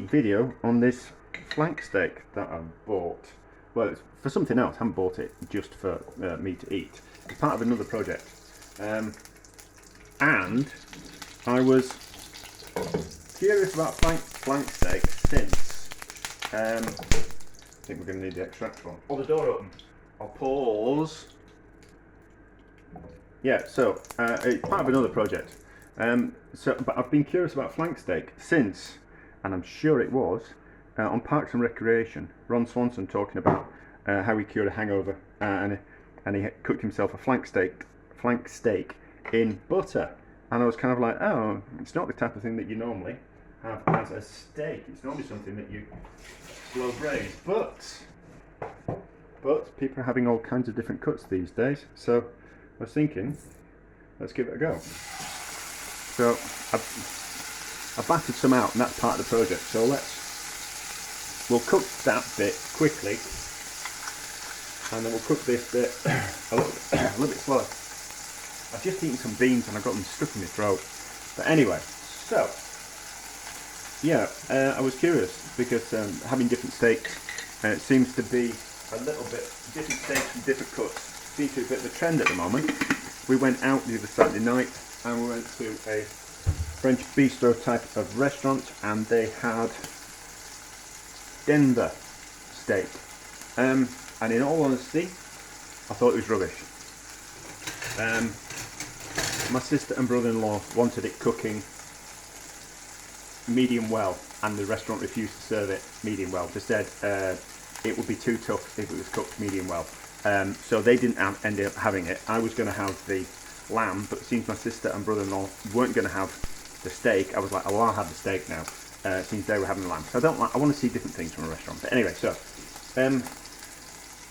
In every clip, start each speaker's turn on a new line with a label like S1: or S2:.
S1: video on this flank steak that I bought. Well, it's for something else. I haven't bought it just for me to eat. It's part of another project. And I was curious about flank steak since I think we're going to need the extractor on. Oh, the door open. I'll pause. Yeah, so it's part of another project. But I've been curious about flank steak since, and I'm sure it was on Parks and Recreation. Ron Swanson talking about how he cured a hangover, and he cooked himself a flank steak in butter. And I was kind of like, oh, it's not the type of thing that you normally have as a steak. It's normally something that you slow braise. But people are having all kinds of different cuts these days. So I was thinking, let's give it a go. So I battered some out, and that's part of the project. So we'll cook that bit quickly, and then we'll cook this bit a little bit slower. I've just eaten some beans and I got them stuck in my throat. But anyway, so yeah, I was curious because having different steaks seems to be a little bit different steaks from different cuts. Seems to be a bit of a trend at the moment. We went out the other Saturday night and we went to a French bistro type of restaurant, and they had Denver steak. And in all honesty, I thought it was rubbish. My sister and brother-in-law wanted it cooking medium well, and the restaurant refused to serve it medium well. They said it would be too tough if it was cooked medium well. So they didn't end up having it. I was going to have the lamb, but it seems my sister and brother-in-law weren't going to have the steak. I was like, oh, I'll have the steak now, since they were having the lamb. So I want to see different things from a restaurant. But anyway, so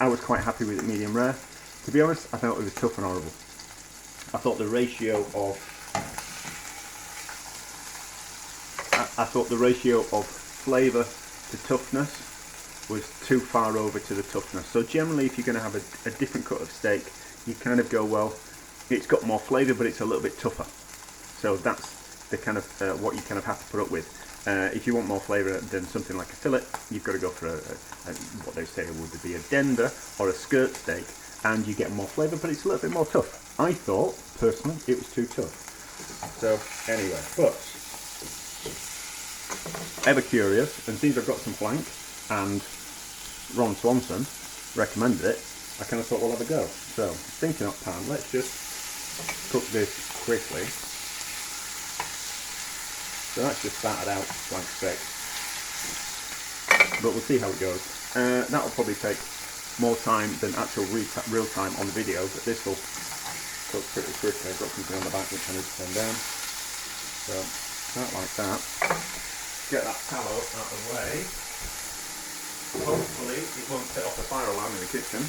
S1: I was quite happy with it medium rare. To be honest, I thought it was tough and horrible. I thought the ratio of flavour to toughness was too far over to the toughness. So generally, if you're going to have a different cut of steak, you kind of go, well, it's got more flavour, but it's a little bit tougher. So that's the kind of what you kind of have to put up with. If you want more flavour than something like a fillet, you've got to go for what they say would be a Denver or a skirt steak, and you get more flavour, but it's a little bit more tough. I thought, personally, it was too tough. So, anyway, but ever curious, and since I've got some flank, and Ron Swanson recommended it, I kind of thought, we'll have a go. So, thinking up pan, let's just cook this quickly. So that's just battered out flank steak. But we'll see how it goes. That'll probably take more time than actual real time on the video, but this will cook pretty quickly. I've got something on the back which I need to turn down. So, that like that. Get that tallow out of the way. Hopefully it won't set off the fire alarm in the kitchen.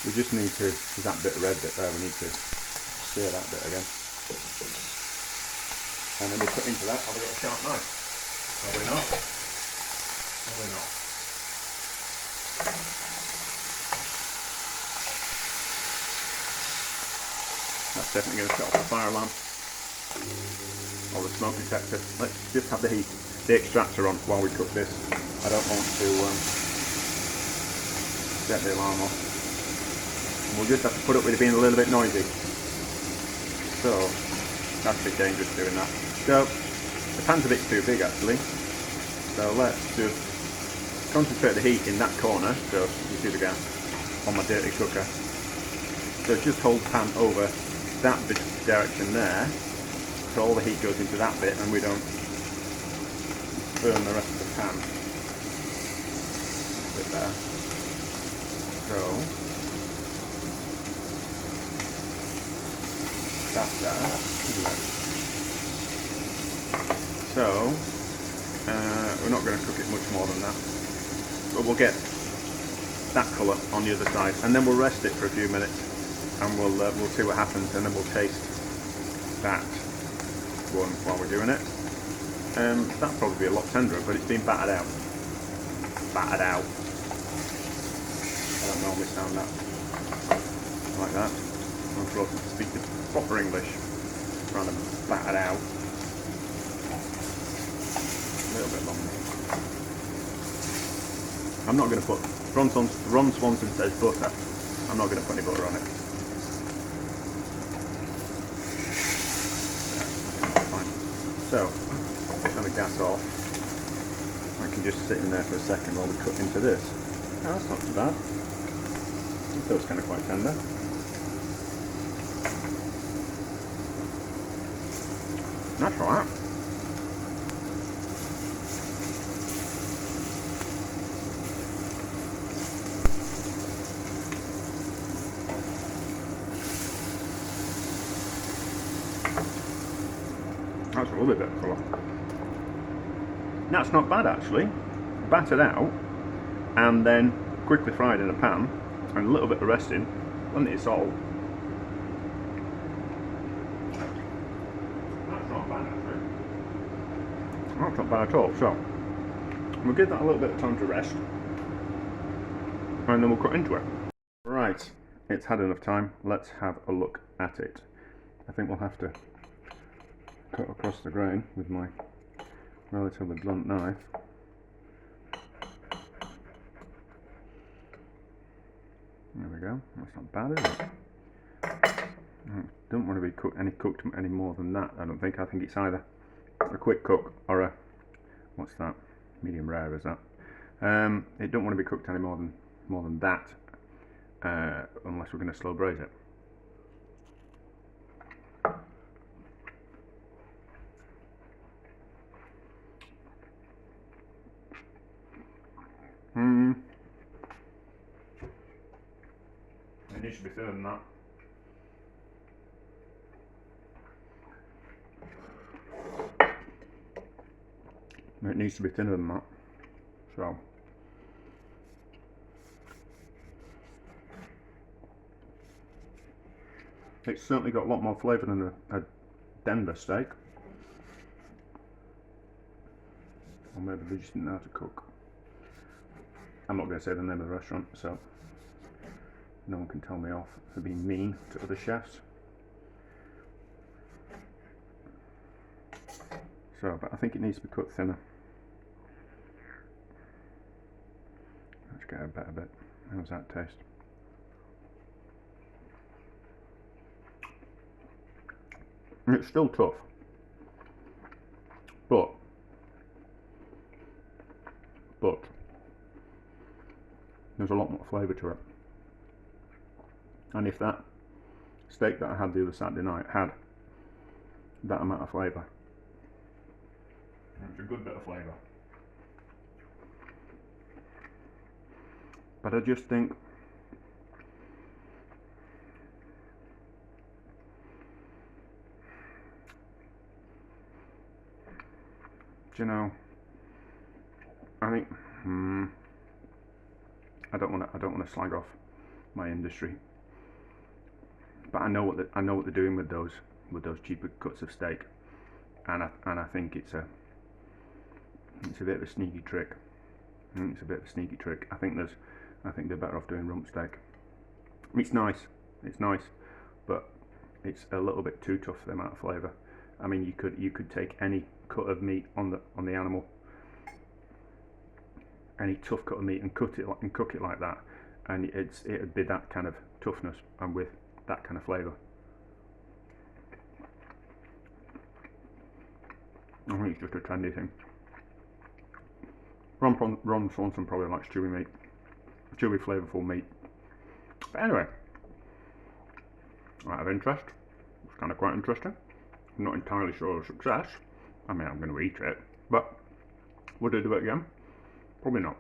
S1: We just need to, there's that bit of red bit there, we need to sear that bit again. And then we put into that, have we got a sharp knife? Have we not? Have we not? That's definitely going to set off the fire alarm or the smoke detector. Let's just have the extractor on while we cook this. I don't want to set the alarm off. And we'll just have to put up with it being a little bit noisy. So that's a bit dangerous doing that. So the pan's a bit too big actually. So let's just concentrate the heat in that corner. So you see the gas on my dirty cooker. So just hold the pan over that direction there, so all the heat goes into that bit and we don't burn the rest of the pan. Bit there. So that's there. So we're not going to cook it much more than that, but we'll get that colour on the other side, and then we'll rest it for a few minutes. And we'll see what happens, and then we'll taste that one while we're doing it. That'll probably be a lot tenderer, but it's been battered out. Battered out. I don't normally sound that like that. I'm supposed to speak the proper English rather than battered out. A little bit longer. I'm not going to put, Ron Swanson says butter. I'm not going to put any butter on it. Fine. So, turn the gas off. I can just sit in there for a second while we cut into this. Oh, that's not too bad. It feels kind of quite tender. That's alright. That's a lovely bit of colour. That's not bad actually. Battered out and then quickly fried in a pan and a little bit of resting, plenty of salt. That's not bad actually. That's not bad at all. So we'll give that a little bit of time to rest and then we'll cut into it. Right, it's had enough time. Let's have a look at it. I think we'll have to cut across the grain with my relatively blunt knife. There we go. That's not bad, is it? Don't want to be cooked any more than that. I don't think. I think it's either a quick cook or a, what's that? Medium rare, is that? It don't want to be cooked any more than that, unless we're going to slow braise it. It needs to be thinner than that. It needs to be thinner than that. So it's certainly got a lot more flavour than a Denver steak. Or maybe they just didn't know how to cook. I'm not going to say the name of the restaurant, so no one can tell me off for being mean to other chefs. So, but I think it needs to be cut thinner. Let's get a better bit. How's that taste? And it's still tough, but there's a lot more flavour to it. And if that steak that I had the other Saturday night had that amount of flavour, it's a good bit of flavour. But I just think do you know, I think I don't want to slag off my industry, but I know what they're doing with those cheaper cuts of steak, and I think it's a bit of a sneaky trick. I think they're better off doing rump steak. It's nice, but it's a little bit too tough for the amount of flavour. I mean, you could take any cut of meat on the animal, any tough cut of meat, and cook it like that, and it'd be that kind of toughness and with that kind of flavour. I think it's just a trendy thing. Ron Swanson probably likes chewy flavourful meat. But anyway, out of interest, it's kind of quite interesting. I'm not entirely sure of success. I mean, I'm going to eat it, but would I do it again? Probably not.